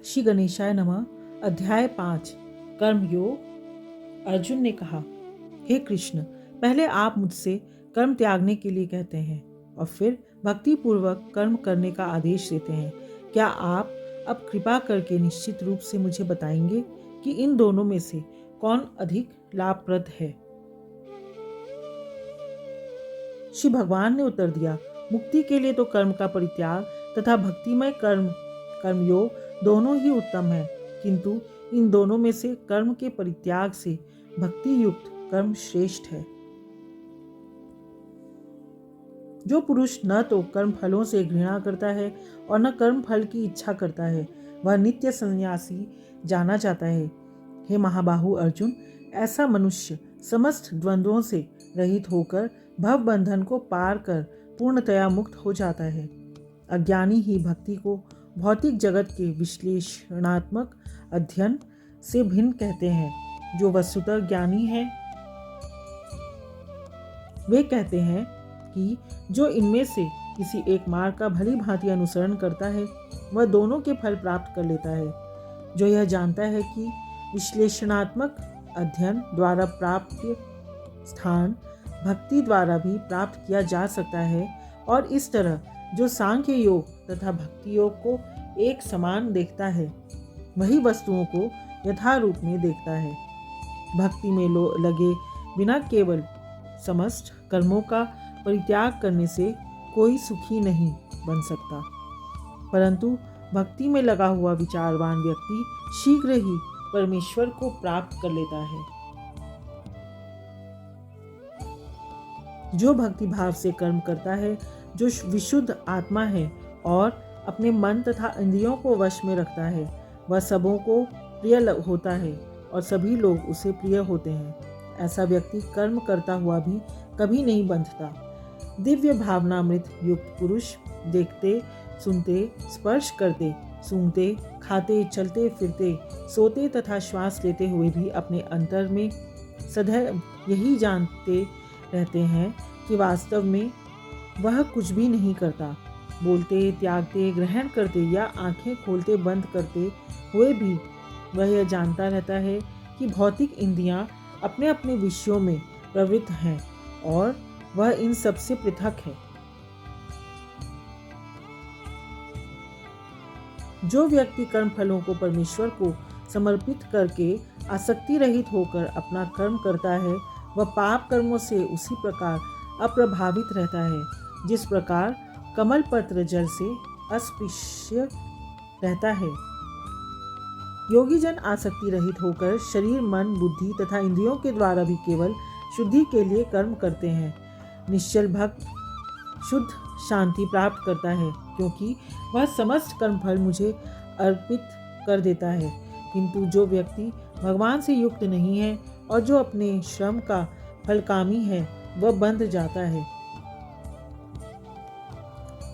श्री गणेशाय नमः। अध्याय 5 कर्मयोग। अर्जुन ने कहा, हे कृष्ण, पहले आप मुझसे कर्म त्यागने के लिए कहते हैं और फिर भक्ति पूर्वक कर्म करने का आदेश देते हैं। क्या आप अब कृपा करके निश्चित रूप से मुझे बताएंगे कि इन दोनों में से कौन अधिक लाभप्रद है? श्री भगवान ने उत्तर दिया, मुक्ति के लिए तो कर्म का परित्याग तथा भक्तिमय कर्मयोग दोनों ही उत्तम है, किंतु इन दोनों में से कर्म के परित्याग से भक्ति युक्त कर्म श्रेष्ठ है। जो पुरुष न तो कर्म फलों से घृणा करता है और न कर्म फल की इच्छा करता है, वह नित्य सन्यासी जाना जाता है। हे महाबाहु अर्जुन, ऐसा मनुष्य समस्त द्वंद्वों से रहित होकर भव बंधन को पार कर पूर्णतया मुक्त हो जाता है। अज्ञानी ही भक्ति को भौतिक जगत के विश्लेषणात्मक अध्ययन से भिन्न कहते हैं। जो वस्तुतः ज्ञानी है वे कहते हैं कि जो इनमें से किसी एक मार्ग का भली भांति अनुसरण करता है वह दोनों के फल प्राप्त कर लेता है। जो यह जानता है कि विश्लेषणात्मक अध्ययन द्वारा प्राप्त स्थान भक्ति द्वारा भी प्राप्त किया जा सकता है, और इस तरह जो सांख्य योग तथा भक्ति योग को एक समान देखता है वही वस्तुओं को यथारूप में देखता है। भक्ति में लगे बिना केवल समस्त कर्मों का परित्याग करने से कोई सुखी नहीं बन सकता, परंतु भक्ति में लगा हुआ विचारवान व्यक्ति शीघ्र ही परमेश्वर को प्राप्त कर लेता है। जो भक्ति भाव से कर्म करता है, जो विशुद्ध आत्मा है और अपने मन तथा इंद्रियों को वश में रखता है, वह सबों को प्रिय होता है और सभी लोग उसे प्रिय होते हैं। ऐसा व्यक्ति कर्म करता हुआ भी कभी नहीं बंधता। दिव्य भावनामृत युक्त पुरुष देखते, सुनते, स्पर्श करते, सूंघते, खाते, चलते फिरते, सोते तथा श्वास लेते हुए भी अपने अंतर में सदैव यही जानते रहते हैं कि वास्तव में वह कुछ भी नहीं करता। बोलते, त्यागते, ग्रहण करते या आंखें खोलते बंद करते हुए भी वह यह जानता रहता है कि भौतिक इंद्रियां अपने अपने विषयों में प्रवृत्त हैं और वह इन सब से पृथक है। जो व्यक्ति कर्म फलों को परमेश्वर को समर्पित करके आसक्ति रहित होकर अपना कर्म करता है, वह पाप कर्मों से उसी प्रकार अप्रभावित रहता है जिस प्रकार कमल पत्र जल से अस्पृश्य रहता है। योगी जन आसक्ति रहित होकर शरीर, मन, बुद्धि तथा इंद्रियों के द्वारा भी केवल शुद्धि के लिए कर्म करते हैं। निश्चल भक्त शुद्ध शांति प्राप्त करता है, क्योंकि वह समस्त कर्मफल मुझे अर्पित कर देता है। किंतु जो व्यक्ति भगवान से युक्त नहीं है और जो अपने श्रम का फलकामी है, वह बंध जाता है।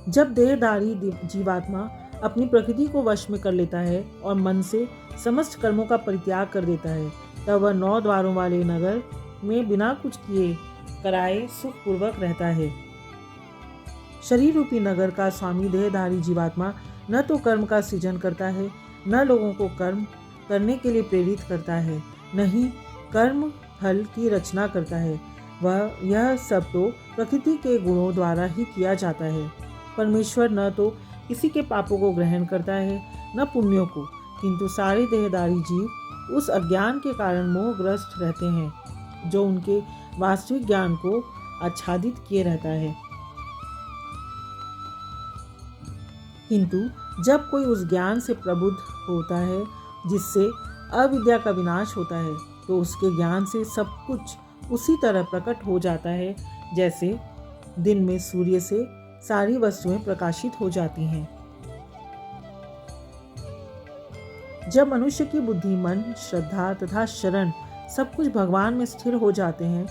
जब देहधारी जीवात्मा अपनी प्रकृति को वश में कर लेता है और मन से समस्त कर्मों का परित्याग कर देता है, तब वह 9 द्वारों वाले नगर में बिना कुछ किए कराए सुखपूर्वक रहता है। शरीर रूपी नगर का स्वामी देहधारी जीवात्मा न तो कर्म का सृजन करता है, न लोगों को कर्म करने के लिए प्रेरित करता है, न ही कर्म फल की रचना करता है। वह यह सब तो प्रकृति के गुणों द्वारा ही किया जाता है। परमेश्वर न तो किसी के पापों को ग्रहण करता है न पुण्यों को, किंतु सारे देहधारी जीव उस अज्ञान के कारण मोहग्रस्त रहते हैं जो उनके वास्तविक ज्ञान को आच्छादित किए रहता है। किंतु जब कोई उस ज्ञान से प्रबुद्ध होता है जिससे अविद्या का विनाश होता है, तो उसके ज्ञान से सब कुछ उसी तरह प्रकट हो जाता है जैसे दिन में सूर्य से सारी वस्तुएं प्रकाशित हो जाती हैं। जब मनुष्य की बुद्धि, मन, श्रद्धा तथा शरण सब कुछ भगवान में स्थिर हो जाते हैं,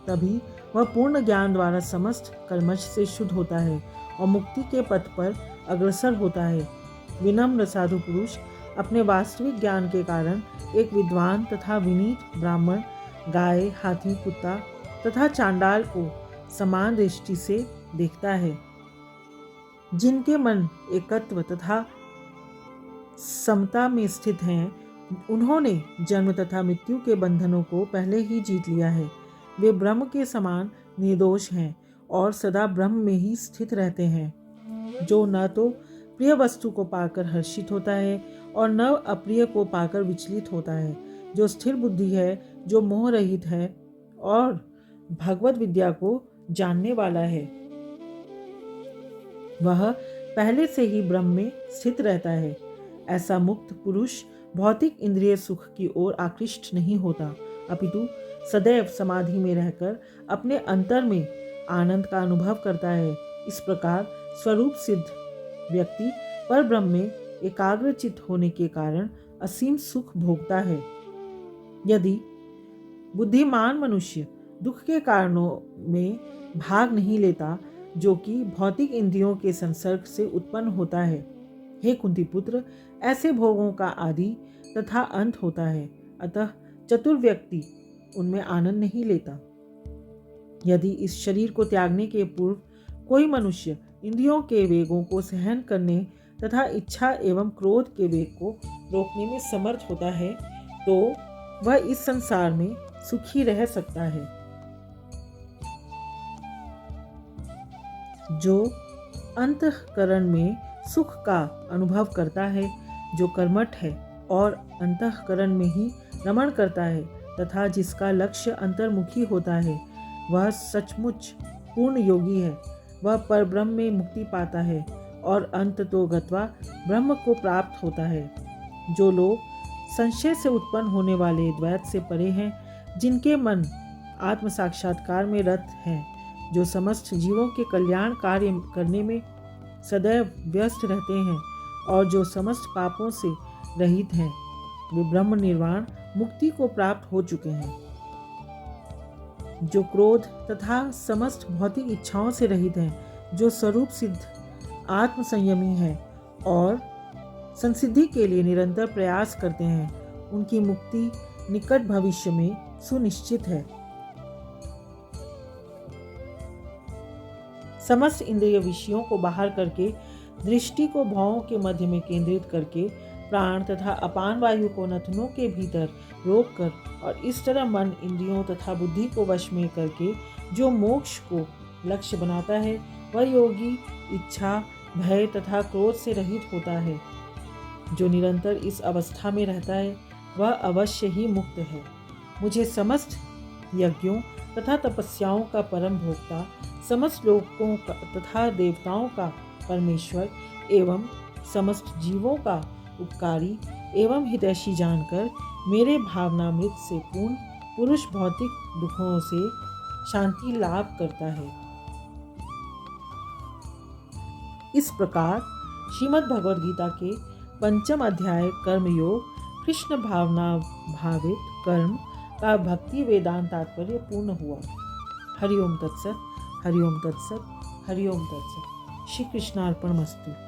तभी वह पूर्ण ज्ञान द्वारा समस्त कल्मश से शुद्ध होता है और मुक्ति के पथ पर अग्रसर होता है। विनम्र साधु पुरुष अपने वास्तविक ज्ञान के कारण एक विद्वान तथा विनीत ब्राह्मण, गाय, हाथी, कुत्ता तथा चांडाल को समान दृष्टि से देखता है। जिनके मन एकत्व तथा समता में स्थित हैं, उन्होंने जन्म तथा मृत्यु के बंधनों को पहले ही जीत लिया है। वे ब्रह्म के समान निर्दोष हैं और सदा ब्रह्म में ही स्थित रहते हैं, जो न तो प्रिय वस्तु को पाकर हर्षित होता है और न अप्रिय को पाकर विचलित होता है, जो स्थिर बुद्धि है, जो मोह रहित है और भगवत विद्या को जानने वाला है। वह पहले से ही ब्रह्म में स्थित रहता है। ऐसा मुक्त पुरुष भौतिक इंद्रिय सुख की ओर आकृष्ट नहीं होता, अपितु सदैव समाधि में रहकर अपने अंतर में आनंद का अनुभव करता है। इस प्रकार स्वरूप सिद्ध व्यक्ति पर ब्रह्म में एकाग्रचित होने के कारण असीम सुख भोगता है। यदि बुद्धिमान मनुष्य दुख के कारणों में भाग नहीं लेता, जो कि भौतिक इंद्रियों के संसर्ग से उत्पन्न होता है, हे कुंती पुत्र, ऐसे भोगों का आदि तथा अंत होता है। अतः चतुर व्यक्ति उनमें आनंद नहीं लेता। यदि इस शरीर को त्यागने के पूर्व कोई मनुष्य इंद्रियों के वेगों को सहन करने तथा इच्छा एवं क्रोध के वेग को रोकने में समर्थ होता है, तो वह इस संसार में सुखी रह सकता है। जो अंतःकरण में सुख का अनुभव करता है, जो कर्मठ है और अंतःकरण में ही रमण करता है तथा जिसका लक्ष्य अंतर्मुखी होता है, वह सचमुच पूर्ण योगी है। वह परब्रह्म में मुक्ति पाता है और अंत तो गत्वा ब्रह्म को प्राप्त होता है। जो लोग संशय से उत्पन्न होने वाले द्वैत से परे हैं, जिनके मन आत्म साक्षात्कार में रत हैं, जो समस्त जीवों के कल्याण कार्य करने में सदैव व्यस्त रहते हैं और जो समस्त पापों से रहित हैं, वे ब्रह्म निर्वाण मुक्ति को प्राप्त हो चुके हैं। जो क्रोध तथा समस्त भौतिक इच्छाओं से रहित हैं, जो स्वरूप सिद्ध आत्म संयमी हैं और संसिद्धि के लिए निरंतर प्रयास करते हैं, उनकी मुक्ति निकट भविष्य में सुनिश्चित है। समस्त इंद्रिय विषयों को बाहर करके दृष्टि को भौं के मध्य में केंद्रित करके प्राण तथा अपान वायु को नथनों के भीतर रोककर और इस तरह मन इंद्रियों तथा बुद्धि को वश में करके जो मोक्ष को लक्ष्य बनाता है, वह योगी इच्छा, भय तथा क्रोध से रहित होता है। जो निरंतर इस अवस्था में रहता है, वह अवश्य ही मुक्त है। मुझे समस्त यज्ञों तथा तपस्याओं का परम भोक्ता, समस्त लोकों का तथा देवताओं का परमेश्वर एवं समस्त जीवों का उपकारी एवं हितैषी जानकर मेरे भावनामृत से पूर्ण पुरुष भौतिक दुखों से शांति लाभ करता है। इस प्रकार श्रीमद् भगवद गीता के 5वें अध्याय कर्मयोग कृष्ण भावना भावित कर्म का भक्ति वेदांत तात्पर्य पूर्ण हुआ। हरिओम तत्सत, हरिओम तत्सत, हरिओम तत्सत। श्री कृष्णार्पणमस्तु।